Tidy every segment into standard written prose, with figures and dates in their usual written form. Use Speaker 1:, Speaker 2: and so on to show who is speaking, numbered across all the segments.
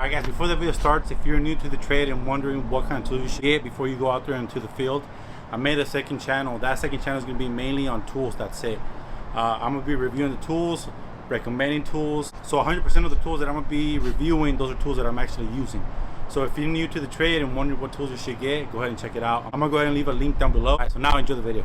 Speaker 1: Alright guys, before the video starts, if you're new to the trade and wondering what kind of tools you should get before you go out there into the field, I made a second channel. That second channel is going to be mainly on tools. That's it. I'm going to be reviewing the tools, recommending tools. So 100% of the tools that I'm going to be reviewing, those are tools that I'm actually using. So if you're new to the trade and wondering what tools you should get, go ahead and check it out. I'm going to go ahead and leave a link down below. Alright, so now enjoy the video.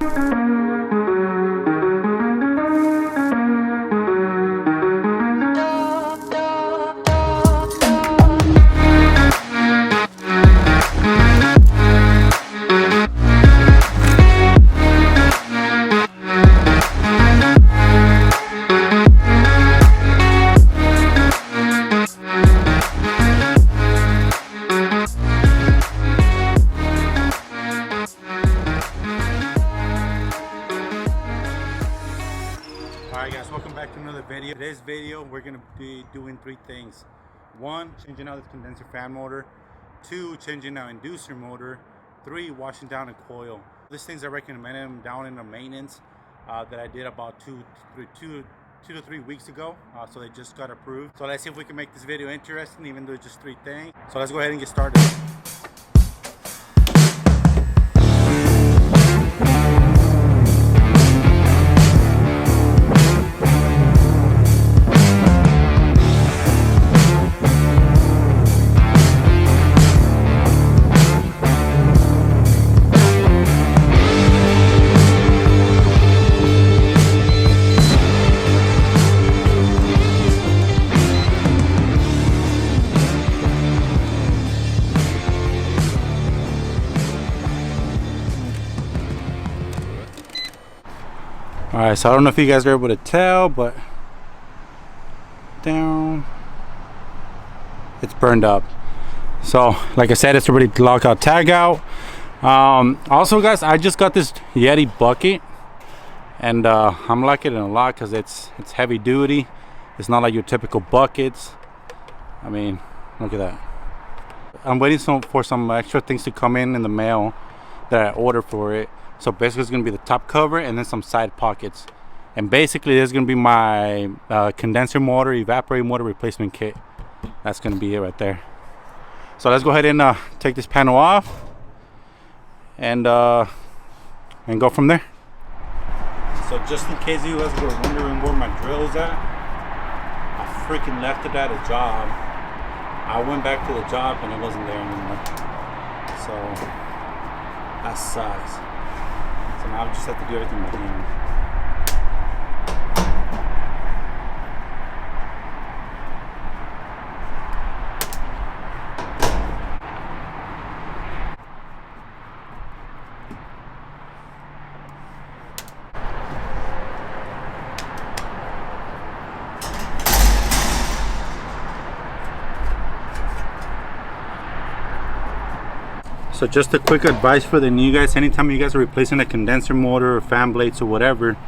Speaker 1: Alright guys, welcome back to another video. Today's video, we're going to be doing three things. One, changing out this condenser fan motor. Two, changing out inducer motor. Three, washing down a coil. These things I recommended them down in the maintenance that I did about two to 3 weeks ago. So they just got approved. So let's see if we can make this video interesting, even though it's just three things. So let's go ahead and get started. Alright, so I don't know if you guys are able to tell, but down, it's burned up. So like I said, it's already lockout tag out. Also guys, I just got this Yeti bucket, and I'm liking it a lot because it's heavy duty. It's not like your typical buckets. I mean, look at that. I'm waiting for some extra things to come in the mail that I ordered for it. So basically it's going to be the top cover and then some side pockets. And basically there's going to be my condenser motor, evaporator motor replacement kit. That's going to be it right there. So let's go ahead and take this panel off and go from there. So just in case you guys were wondering where my drill is at, I freaking left it at a job. I went back to the job and it wasn't there anymore. So that sucks. So now I just have to do everything by hand. So just a quick advice for the new guys: anytime you guys are replacing a condenser motor or fan blades or whatever,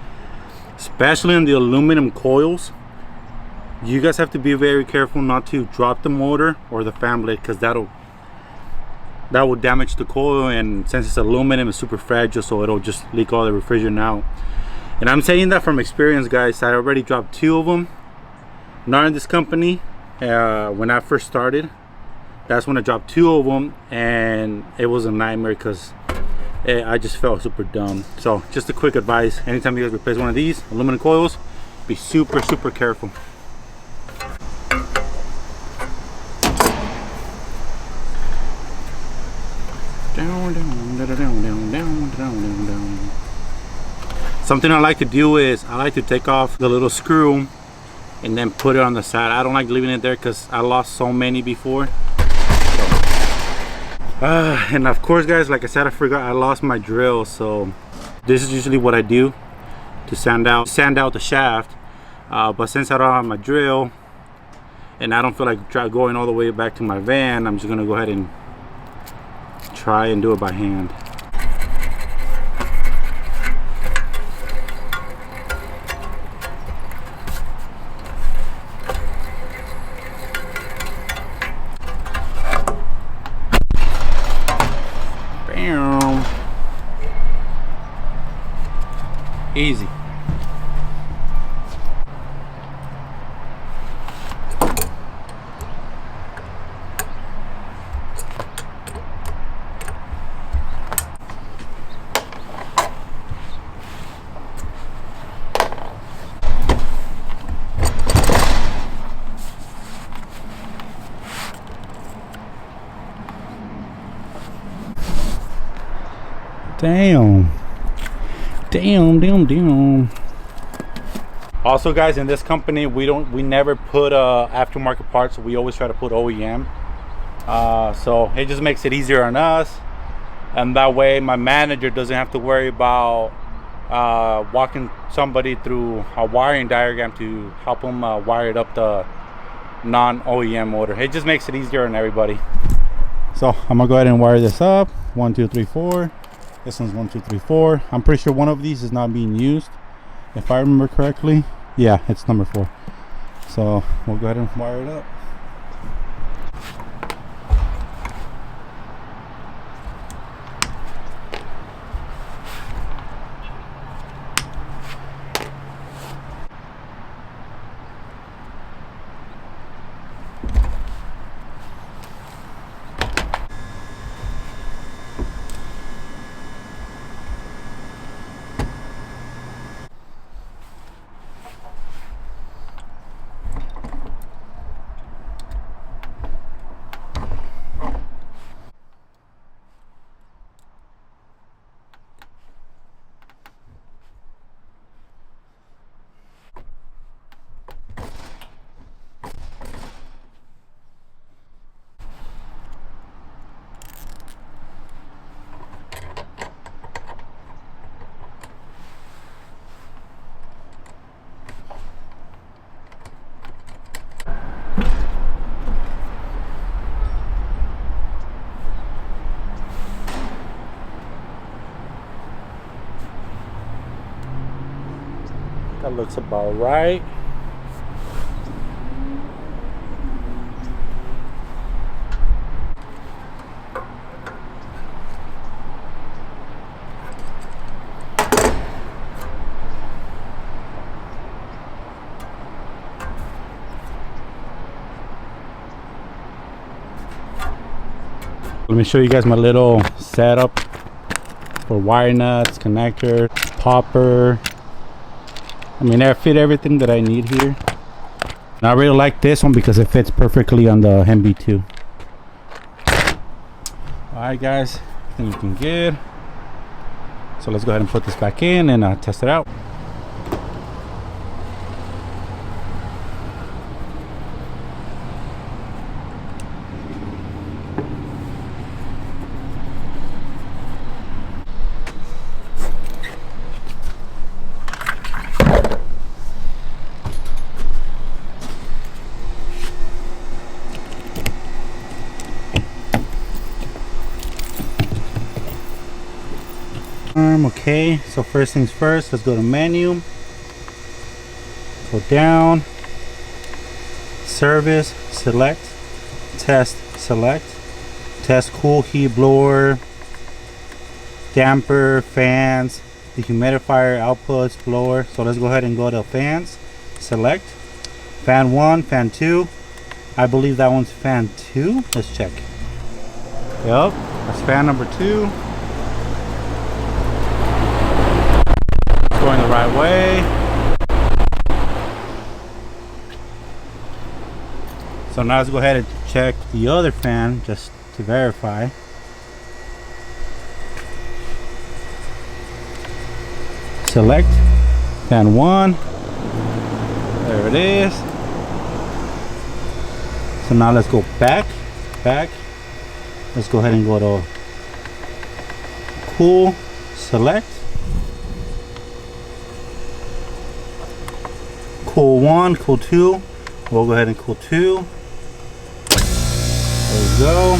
Speaker 1: especially on the aluminum coils, you guys have to be very careful not to drop the motor or the fan blade, because that will damage the coil, and since it's aluminum, it's super fragile, so it'll just leak all the refrigerant out. And I'm saying that from experience, guys. I already dropped 2 of them, not in this company. When I first started, that's when I dropped 2 of them, and it was a nightmare because I just felt super dumb. So just a quick advice: anytime you guys replace one of these aluminum coils, be super careful. Something I like to do is I like to take off the little screw and then put it on the side. I don't like leaving it there because I lost so many before. And of course guys, like I said, I forgot I lost my drill. So this is usually what I do to sand out the shaft, but since I don't have my drill and I don't feel like going all the way back to my van, I'm just gonna go ahead and try and do it by hand. Easy. Damn. Damn. Also guys, in this company we never put aftermarket parts. We always try to put OEM. So it just makes it easier on us, and that way my manager doesn't have to worry about walking somebody through a wiring diagram to help them wire it up the non-OEM motor. It just makes it easier on everybody. So I'm gonna go ahead and wire this up. 1 2 3 4. This one's 1 2 3 4. I'm pretty sure one of these is not being used, if I remember correctly. Yeah, it's number 4. So we'll go ahead and wire it up. That looks about right. Let me show you guys my little setup for wire nuts, connector, popper. I mean, I fit everything that I need here. And I really like this one because it fits perfectly on the MB2. Alright guys, everything looking good. So let's go ahead and put this back in and test it out. Okay, so first things first, let's go to menu, go down, service, select, test, select, test cool heat blower, damper, fans, dehumidifier, outputs, blower. So let's go ahead and go to fans, select, fan 1, fan 2. I believe that one's fan 2. Let's check. Yep, that's fan number 2. Going the right way. So now let's go ahead and check the other fan just to verify. Select fan 1. There it is. So now let's go back. Let's go ahead and go to cool, select. Cool 1, cool 2. We'll go ahead and cool 2. There we go.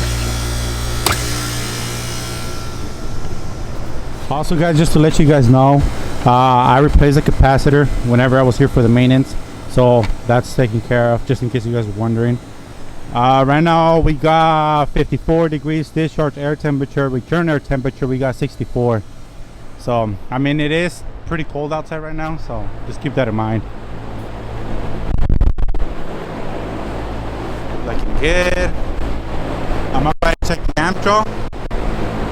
Speaker 1: Also guys, just to let you guys know, I replaced the capacitor whenever I was here for the maintenance. So that's taken care of, just in case you guys were wondering. Right now we got 54 degrees discharge air temperature, return air temperature we got 64. So I mean, it is pretty cold outside right now, so just keep that in mind. Looking good. I'm gonna go ahead and check the amp draw,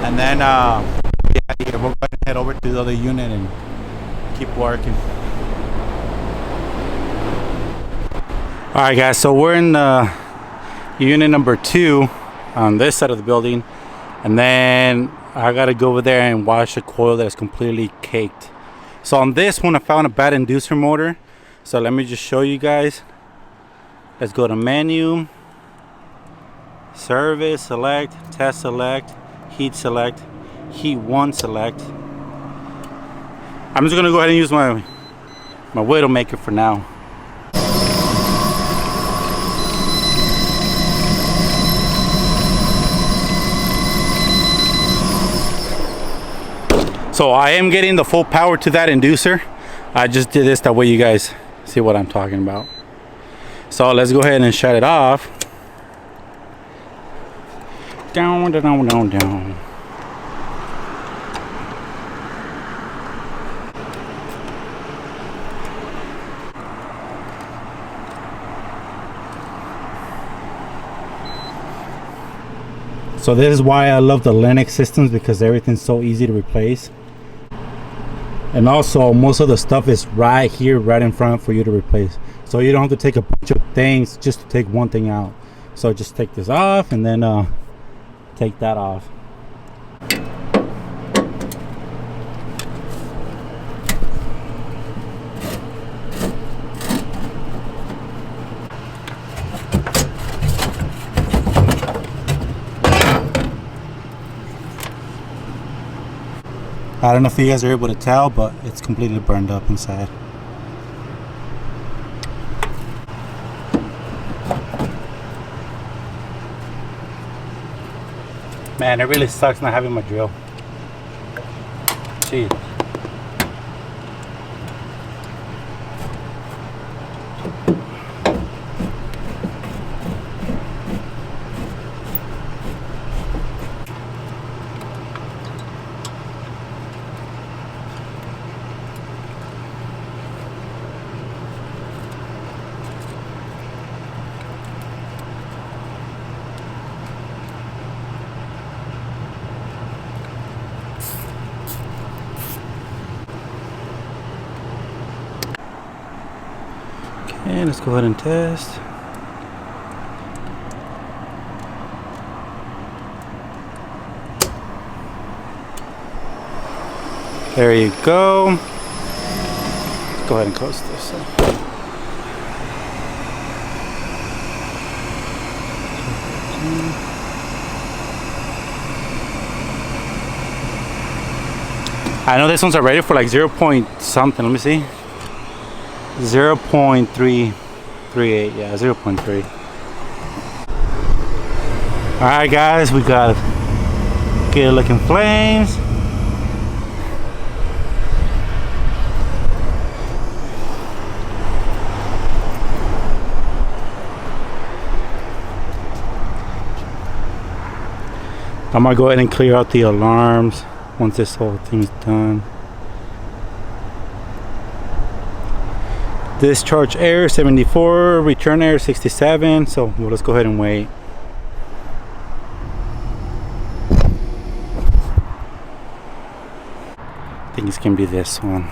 Speaker 1: and then we'll go ahead and head over to the other unit and keep working. Alright guys, so we're in unit number 2 on this side of the building, and then I gotta go over there and wash a coil that is completely caked. So on this one I found a bad inducer motor, so let me just show you guys. Let's go to menu, service, select, test select, heat select, heat 1 select. I'm just gonna go ahead and use my Widowmaker for now. So I am getting the full power to that inducer. I just did this that way you guys see what I'm talking about. So let's go ahead and shut it off. Down, down, down, down. So this is why I love the Linux systems, because everything's so easy to replace. And also most of the stuff is right here, right in front for you to replace. So you don't have to take a bunch of things just to take one thing out. So just take this off and then take that off. I don't know if you guys are able to tell, but it's completely burned up inside. Man, it really sucks not having my drill. Jeez. Okay, let's go ahead and test. There you go. Let's go ahead and close this up. I know this one's already for like 0 point something. Let me see. 0.338, yeah, 0.3. Alright guys, we got good looking flames. I'm gonna go ahead and clear out the alarms once this whole thing's done. Discharge air 74, return air 67, so let's go ahead and wait. I think it's gonna be this one.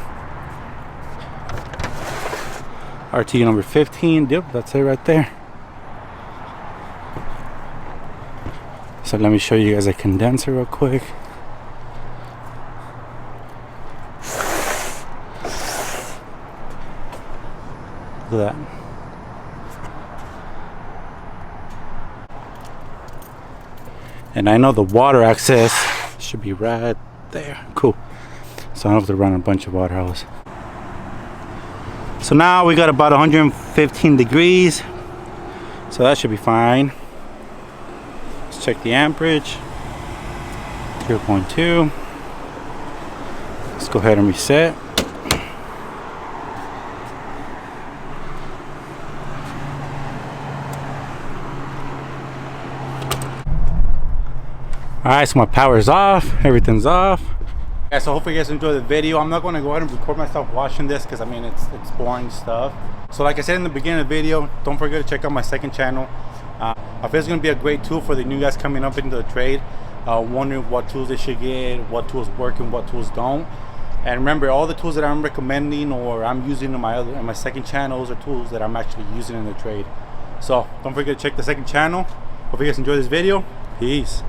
Speaker 1: RTU number 15, yep, that's it right there. So let me show you guys a condenser real quick. Look at that. And I know the water access should be right there. Cool. So I don't have to run a bunch of water hose. So now we got about 115 degrees. So that should be fine. Let's check the amperage. 0.2. Let's go ahead and reset. Alright, so my power's off, everything's off. Yeah, so hopefully you guys enjoy the video. I'm not going to go ahead and record myself watching this because I mean it's boring stuff. So like I said in the beginning of the video, don't forget to check out my second channel. I feel it's going to be a great tool for the new guys coming up into the trade, wondering what tools they should get, what tools work and what tools don't. And remember, all the tools that I'm recommending or I'm using in my second channels are tools that I'm actually using in the trade. So don't forget to check the second channel. Hope you guys enjoy this video. Peace.